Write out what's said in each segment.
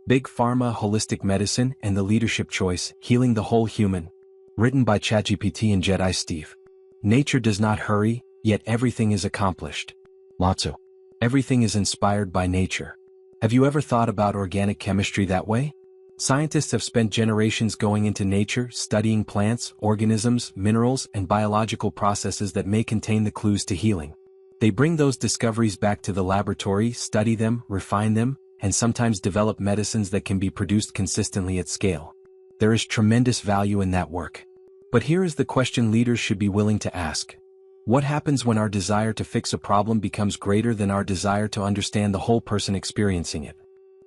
Big Pharma Holistic Medicine and the Leadership Choice, Healing the Whole Human. Written by ChatGPT and Jedi Steve. Nature does not hurry, yet everything is accomplished. Lao Tzu. Everything is inspired by nature. Have you ever thought about organic chemistry that way? Scientists have spent generations going into nature, studying plants, organisms, minerals, and biological processes that may contain the clues to healing. They bring those discoveries back to the laboratory, study them, refine them, and sometimes develop medicines that can be produced consistently at scale. There is tremendous value in that work. But here is the question leaders should be willing to ask. What happens when our desire to fix a problem becomes greater than our desire to understand the whole person experiencing it?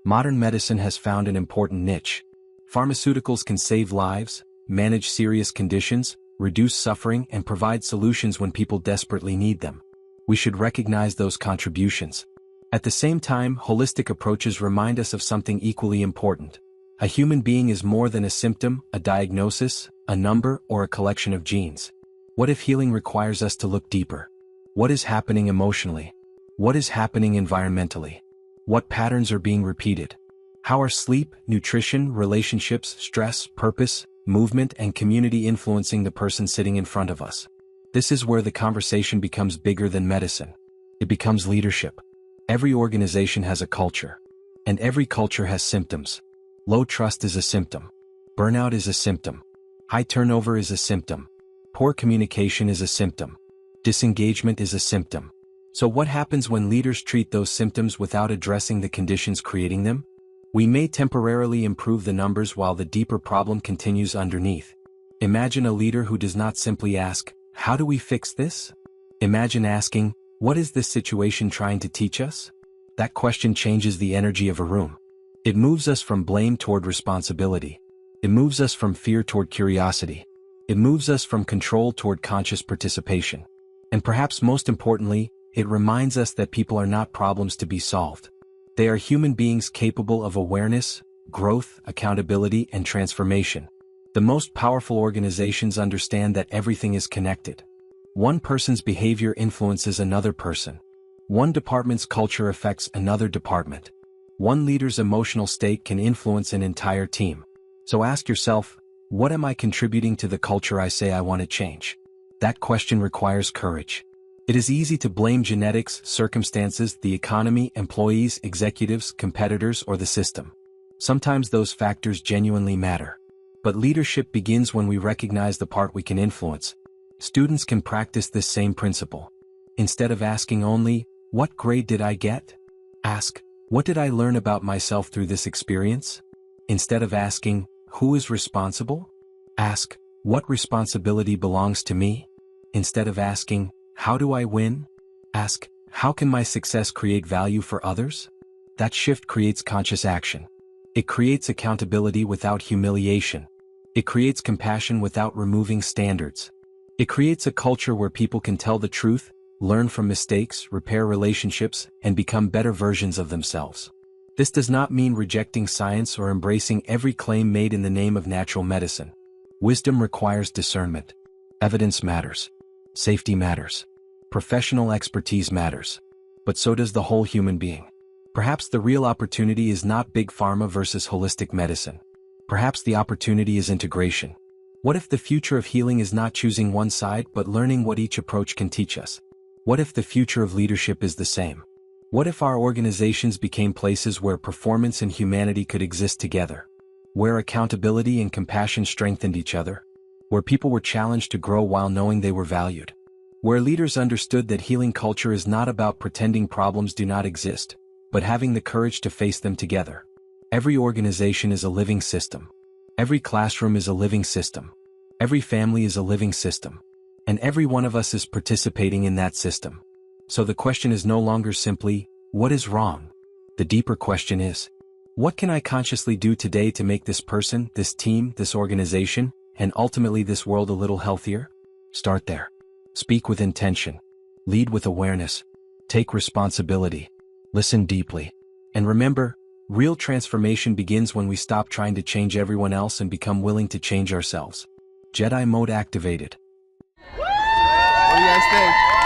Modern medicine has found an important niche. Pharmaceuticals can save lives, manage serious conditions, reduce suffering, and provide solutions when people desperately need them. We should recognize those contributions. At the same time, holistic approaches remind us of something equally important. A human being is more than a symptom, a diagnosis, a number, or a collection of genes. What if healing requires us to look deeper? What is happening emotionally? What is happening environmentally? What patterns are being repeated? How are sleep, nutrition, relationships, stress, purpose, movement, and community influencing the person sitting in front of us? This is where the conversation becomes bigger than medicine. It becomes leadership. Every organization has a culture. And every culture has symptoms. Low trust is a symptom. Burnout is a symptom. High turnover is a symptom. Poor communication is a symptom. Disengagement is a symptom. So what happens when leaders treat those symptoms without addressing the conditions creating them? We may temporarily improve the numbers while the deeper problem continues underneath. Imagine a leader who does not simply ask, "How do we fix this?" Imagine asking, "What is this situation trying to teach us?" That question changes the energy of a room. It moves us from blame toward responsibility. It moves us from fear toward curiosity. It moves us from control toward conscious participation. And perhaps most importantly, it reminds us that people are not problems to be solved. They are human beings capable of awareness, growth, accountability, and transformation. The most powerful organizations understand that everything is connected. One person's behavior influences another person. One department's culture affects another department. One leader's emotional state can influence an entire team. So ask yourself, what am I contributing to the culture I say I want to change? That question requires courage. It is easy to blame genetics, circumstances, the economy, employees, executives, competitors, or the system. Sometimes those factors genuinely matter. But leadership begins when we recognize the part we can influence. Students can practice this same principle. Instead of asking only, "What grade did I get?" ask, "What did I learn about myself through this experience?" Instead of asking, "Who is responsible?" ask, "What responsibility belongs to me?" Instead of asking, "How do I win?" ask, "How can my success create value for others?" That shift creates conscious action. It creates accountability without humiliation. It creates compassion without removing standards. It creates a culture where people can tell the truth, learn from mistakes, repair relationships, and become better versions of themselves. This does not mean rejecting science or embracing every claim made in the name of natural medicine. Wisdom requires discernment. Evidence matters. Safety matters. Professional expertise matters. But so does the whole human being. Perhaps the real opportunity is not big pharma versus holistic medicine. Perhaps the opportunity is integration. What if the future of healing is not choosing one side but learning what each approach can teach us? What if the future of leadership is the same? What if our organizations became places where performance and humanity could exist together? Where accountability and compassion strengthened each other? Where people were challenged to grow while knowing they were valued? Where leaders understood that healing culture is not about pretending problems do not exist, but having the courage to face them together? Every organization is a living system. Every classroom is a living system. Every family is a living system. And every one of us is participating in that system. So the question is no longer simply, what is wrong? The deeper question is, what can I consciously do today to make this person, this team, this organization, and ultimately this world a little healthier? Start there. Speak with intention. Lead with awareness. Take responsibility. Listen deeply. And remember, real transformation begins when we stop trying to change everyone else and become willing to change ourselves. Jedi mode activated. What do you guys think?